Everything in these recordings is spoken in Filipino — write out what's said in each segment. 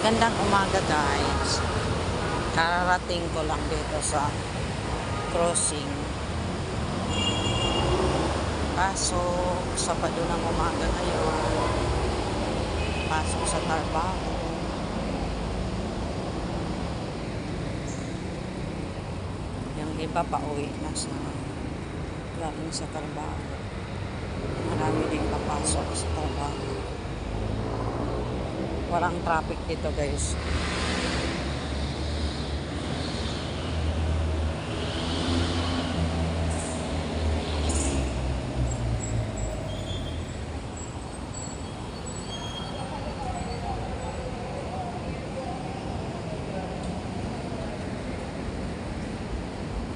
Gandang umaga guys. Kararating ko lang dito sa crossing. Pasok, Sabado ng umaga ngayon. Pasok sa trabaho. Yung iba pa uwi na sa galing sa trabaho. Marami din papasok sa trabaho. Walang traffic dito guys.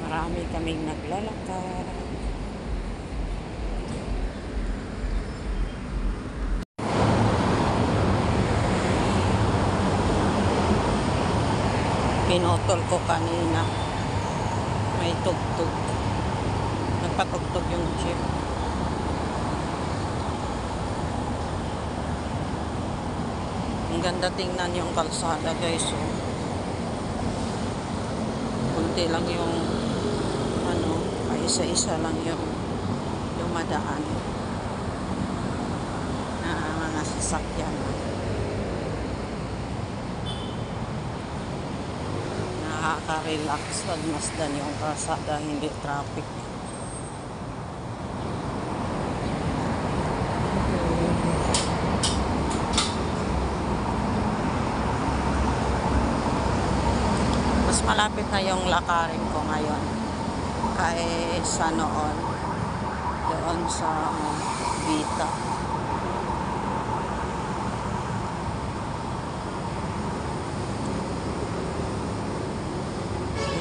Marami kaming naglalakad. Pinotol ko kanina. May tugtog. Nagpatugtog yung jeep. Ang ganda tingnan yung kalsada guys. So, kunti lang yung isa-isa lang yung dumadaan na mga sasakyan. Nakaka-relax pagmasdan yung kalsada, hindi traffic. Mas malapit na yung lakarin ko ngayon kaysa noon doon sa Vita.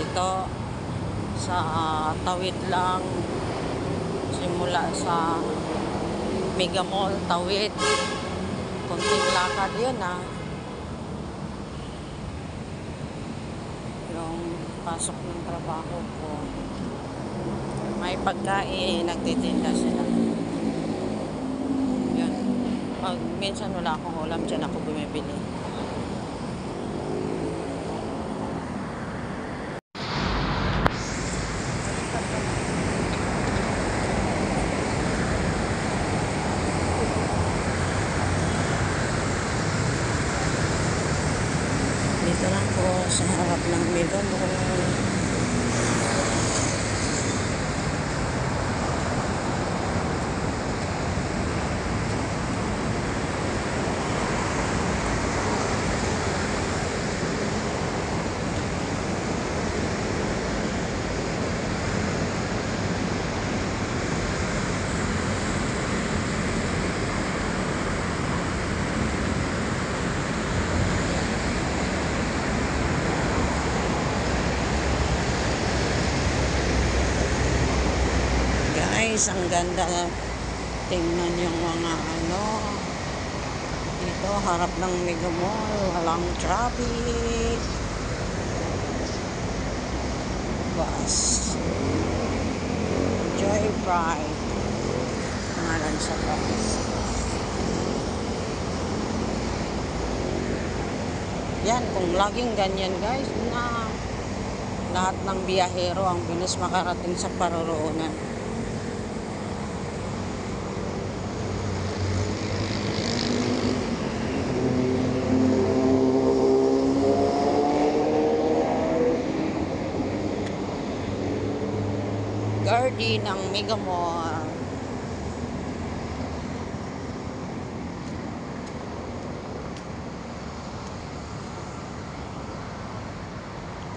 Dito sa tawid lang, simula sa Mega Mall, tawid, konting lakad yun yung pasok ng trabaho ko. May pagkain, nagtitinda sila. Yan. Pag minsan wala akong ulam, dyan ako bumibili. Dito lang po sa harap ng Mega Mall. Guys, ang ganda tingnan yung mga dito, harap ng Mega Mall, walang traffic. Bus Joyride pangalan sa bus. Yan, kung laging ganyan guys, na lahat ng biyahero ang bilis makarating sa paroroonan. Garden ng Mega Mall.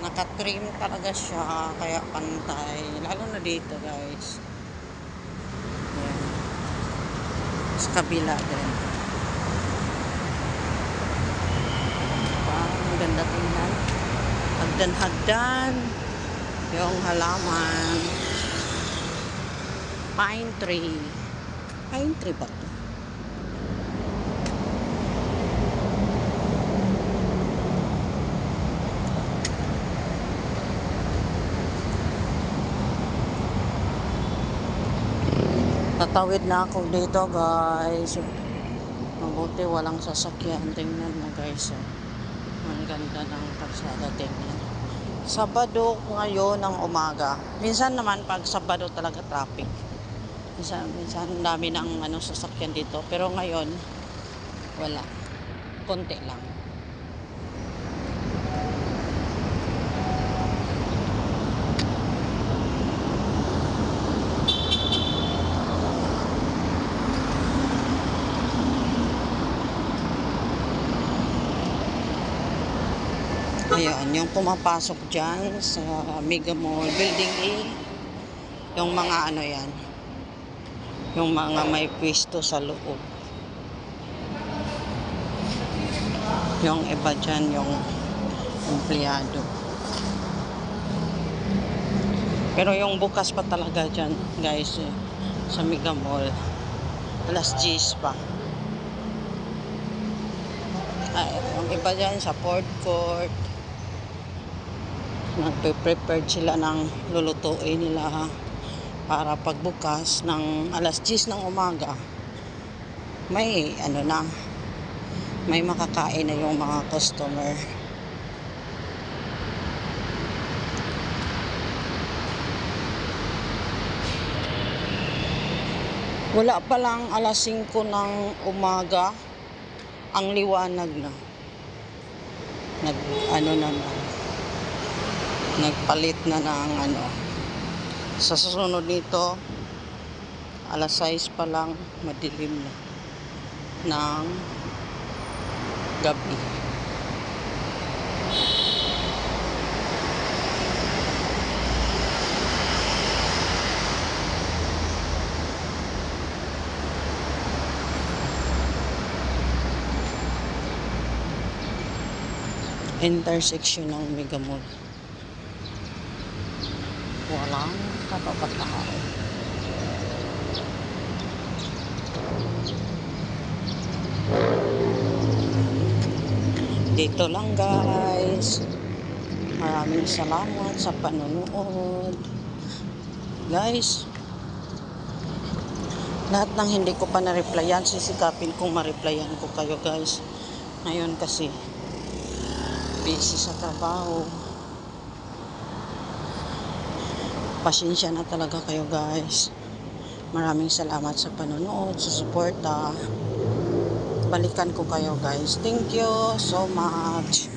Naka-trim talaga siya, kaya pantay. Lalo na dito guys. Ayan. Sa kabila din. Ang ganda tingnan. Hagdan-hagdan. Yung halaman. Pine tree. Pine tree ba ito? Tatawid na ako dito guys. Mabuti walang sasakyan. Tingnan mo guys. Ang ganda ng kalsada tingnan. Sabado ngayon ng umaga. Minsan naman pag Sabado talaga traffic. Minsan ang dami ng sasakyan dito. Pero ngayon, wala. Konti lang. Ayan, yung pumapasok dyan sa Mega Mall, Building A, yung mga yan, yung mga may pwesto sa loob. Yung iba dyan, yung empleyado. Pero yung bukas pa talaga dyan, guys, sa Mega Mall, alas 10 pa. Ay, yung iba dyan sa food court, nagpe-prepared sila ng lulutuin nila para pagbukas ng alas 10 ng umaga may may makakain na yung mga customer. Wala pa lang alas 5 ng umaga, ang liwanag na. Nagpalit na ng Sa susunod nito, alas 6 pa lang, madilim na ng gabi. Intersection ng Mega Mall. Walang kapabatao. Dito lang guys. Maraming salamat sa panonood. Guys, lahat ng hindi ko pa na-replyan, sisikapin kong ma-replyan ko kayo guys. Ngayon kasi busy sa trabaho. Pasensya na talaga kayo guys. Maraming salamat sa panonood, sa suporta. Balikan ko kayo guys. Thank you so much.